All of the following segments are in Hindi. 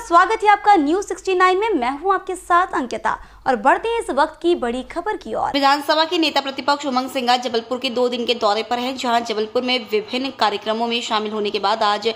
स्वागत है आपका न्यूज 69 में। मैं हूं आपके साथ अंकिता और बढ़ते हैं इस वक्त की बड़ी खबर की ओर। विधानसभा के नेता प्रतिपक्ष उमंग सिंघार जबलपुर के 2 दिन के दौरे पर हैं, जहां जबलपुर में विभिन्न कार्यक्रमों में शामिल होने के बाद आज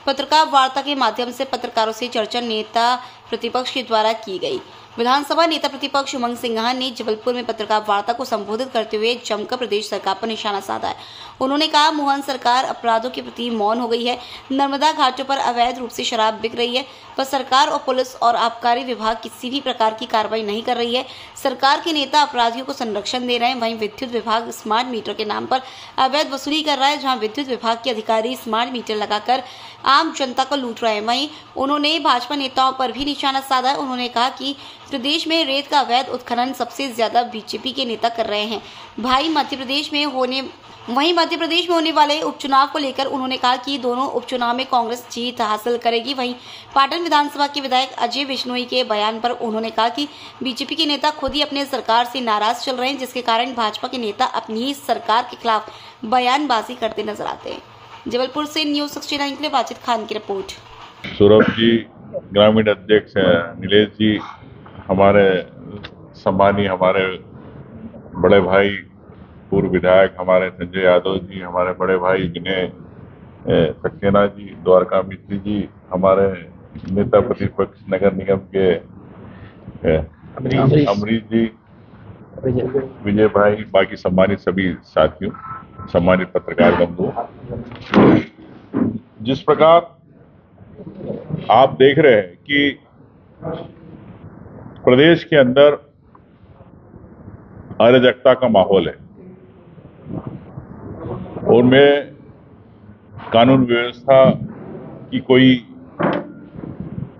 पत्रकार वार्ता के माध्यम से पत्रकारों से चर्चा नेता प्रतिपक्ष के द्वारा की गई। विधानसभा नेता प्रतिपक्ष उमंग सिंघार ने जबलपुर में पत्रकार वार्ता को संबोधित करते हुए जमकर प्रदेश सरकार पर निशाना साधा है। उन्होंने कहा, मोहन सरकार अपराधों के प्रति मौन हो गई है। नर्मदा घाटों पर अवैध रूप से शराब बिक रही है, पर सरकार और पुलिस और आबकारी विभाग किसी भी प्रकार की कार्रवाई नहीं कर रही है। सरकार के नेता अपराधियों को संरक्षण दे रहे हैं, वहीं विद्युत विभाग स्मार्ट मीटर के नाम पर अवैध वसूली कर रहा है, जहां विद्युत विभाग के अधिकारी स्मार्ट मीटर लगाकर आम जनता को लूट रहे हैं। वहीं उन्होंने भाजपा नेताओं पर भी निशाना साधा है। उन्होंने कहा कि प्रदेश में रेत का अवैध उत्खनन सबसे ज्यादा बीजेपी के नेता कर रहे हैं। मध्य प्रदेश में होने वाले उपचुनाव को लेकर उन्होंने कहा कि दोनों उपचुनाव में कांग्रेस जीत हासिल करेगी। वहीं पाटन विधानसभा के विधायक अजय बिश्नोई के बयान पर उन्होंने कहा कि बीजेपी के नेता खुद ही अपने सरकार से नाराज चल रहे हैं, जिसके कारण भाजपा के नेता अपनी ही सरकार के खिलाफ बयानबाजी करते नजर आते हैं। जबलपुर से न्यूज 69 के लिए वाजिद खान की रिपोर्ट। सौरभ जी, ग्रामीण अध्यक्ष नीलेश जी, हमारे सम्मानीय हमारे बड़े भाई पूर्व विधायक हमारे संजय यादव जी, हमारे बड़े भाई विनय सक्सेना जी, द्वारका मिश्री जी, हमारे नेता प्रतिपक्ष नगर निगम के अमरीश जी, विजय भाई, बाकी सम्मानित सभी साथियों, सम्मानित पत्रकार बंधु, जिस प्रकार आप देख रहे हैं कि प्रदेश के अंदर अराजकता का माहौल है और में कानून व्यवस्था की कोई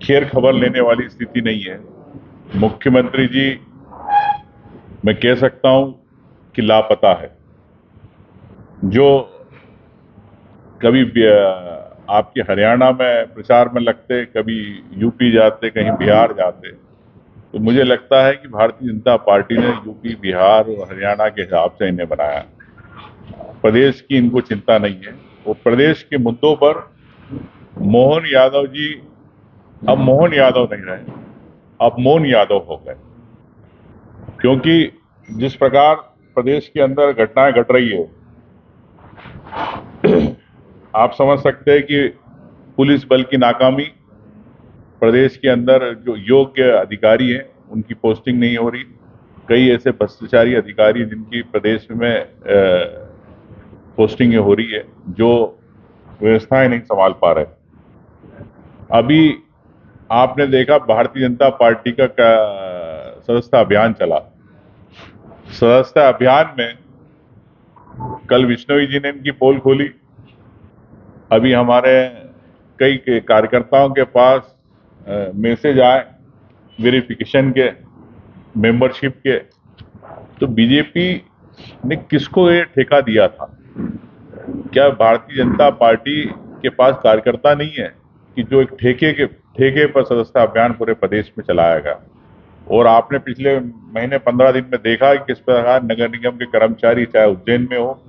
खैर खबर लेने वाली स्थिति नहीं है। मुख्यमंत्री जी, मैं कह सकता हूं कि लापता है। जो कभी आपके हरियाणा में प्रचार में लगते, कभी यूपी जाते, कहीं बिहार जाते, तो मुझे लगता है कि भारतीय जनता पार्टी ने यूपी, बिहार और हरियाणा के हिसाब से इन्हें बनाया। प्रदेश की इनको चिंता नहीं है। वो प्रदेश के मुद्दों पर मोहन यादव जी अब मोहन यादव नहीं रहे, अब मोहन यादव हो गए, क्योंकि जिस प्रकार प्रदेश के अंदर घटनाएं घट रही है, आप समझ सकते हैं कि पुलिस बल की नाकामी, प्रदेश के अंदर जो योग्य अधिकारी हैं उनकी पोस्टिंग नहीं हो रही, कई ऐसे भ्रष्टाचारी अधिकारी जिनकी प्रदेश में पोस्टिंग हो रही है, जो व्यवस्थाएं नहीं संभाल पा रहे। अभी आपने देखा भारतीय जनता पार्टी का सदस्यता अभियान चला। सदस्यता अभियान में कल बिश्नोई जी ने इनकी पोल खोली। अभी हमारे कई कार्यकर्ताओं के पास मैसेज आए वेरिफिकेशन के, मेंबरशिप के, तो बीजेपी ने किसको ये ठेका दिया था? क्या भारतीय जनता पार्टी के पास कार्यकर्ता नहीं है कि जो एक ठेके पर सदस्यता अभियान पूरे प्रदेश में चलाया गया? और आपने पिछले महीने 15 दिन में देखा कि किस प्रकार नगर निगम के कर्मचारी, चाहे उज्जैन में हो,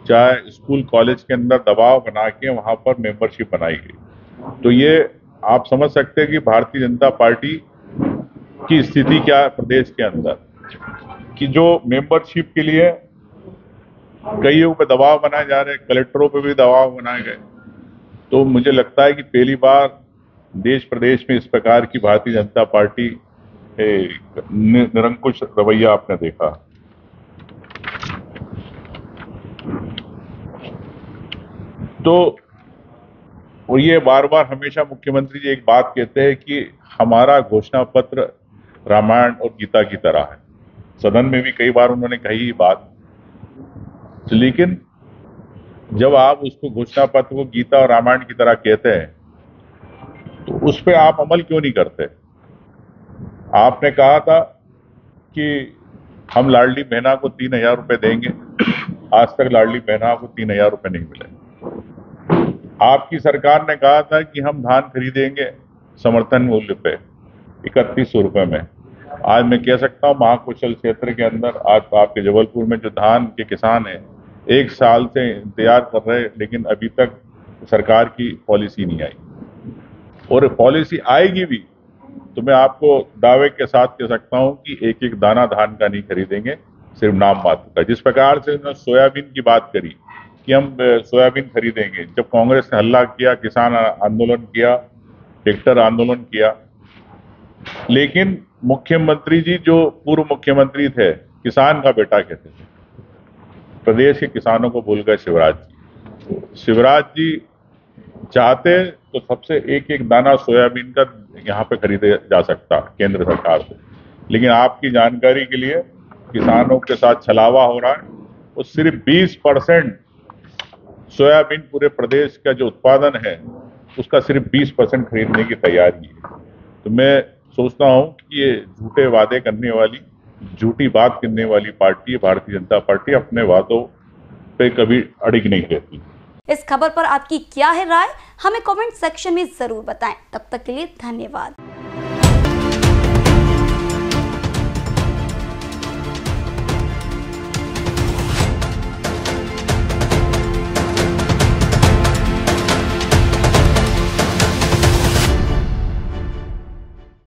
चाहे स्कूल कॉलेज के अंदर दबाव बना के वहां पर मेंबरशिप बनाई गई। तो ये आप समझ सकते हैं कि भारतीय जनता पार्टी की स्थिति क्या है प्रदेश के अंदर, कि जो मेंबरशिप के लिए कईयों पे दबाव बनाए जा रहे हैं, कलेक्टरों पे भी दबाव बनाए गए। तो मुझे लगता है कि पहली बार देश प्रदेश में इस प्रकार की भारतीय जनता पार्टी निरंकुश रवैया आपने देखा। तो और ये बार बार हमेशा मुख्यमंत्री जी एक बात कहते हैं कि हमारा घोषणा पत्र रामायण और गीता की तरह है। सदन में भी कई बार उन्होंने कही बात, लेकिन जब आप उसको घोषणा पत्र को गीता और रामायण की तरह कहते हैं तो उस पर आप अमल क्यों नहीं करते? आपने कहा था कि हम लाडली बहना को 3,000 रुपए देंगे, आज तक लाडली बहना को 3,000 रुपए नहीं मिले। आपकी सरकार ने कहा था कि हम धान खरीदेंगे समर्थन मूल्य पे 3100 रुपए में। आज मैं कह सकता हूँ महाकौशल क्षेत्र के अंदर आज आपके जबलपुर में जो धान के किसान हैं 1 साल से इंतजार कर रहे हैं, लेकिन अभी तक सरकार की पॉलिसी नहीं आई। और पॉलिसी आएगी भी तो मैं आपको दावे के साथ कह सकता हूं कि एक एक दाना धान का नहीं खरीदेंगे, सिर्फ नाम मात्र का। जिस प्रकार से उन्होंने सोयाबीन की बात करी कि हम सोयाबीन खरीदेंगे, जब कांग्रेस ने हल्ला किया, किसान आंदोलन किया, ट्रैक्टर आंदोलन किया, लेकिन मुख्यमंत्री जी जो पूर्व मुख्यमंत्री थे, किसान का बेटा कहते थे, प्रदेश के किसानों को भूल गए शिवराज जी। शिवराज जी चाहते तो सबसे एक एक दाना सोयाबीन का यहाँ पे खरीदे जा सकता केंद्र सरकार से, लेकिन आपकी जानकारी के लिए किसानों के साथ छलावा हो रहा है। वो सिर्फ 20% सोयाबीन पूरे प्रदेश का जो उत्पादन है उसका सिर्फ 20% खरीदने की तैयारी है। तो मैं सोचता हूं कि ये झूठे वादे करने वाली, झूठी बात करने वाली पार्टी है भारतीय जनता पार्टी। अपने वादों पे कभी अड़िग नहीं रहती। इस खबर पर आपकी क्या है राय, हमें कमेंट सेक्शन में जरूर बताएं। तब तक के लिए धन्यवाद।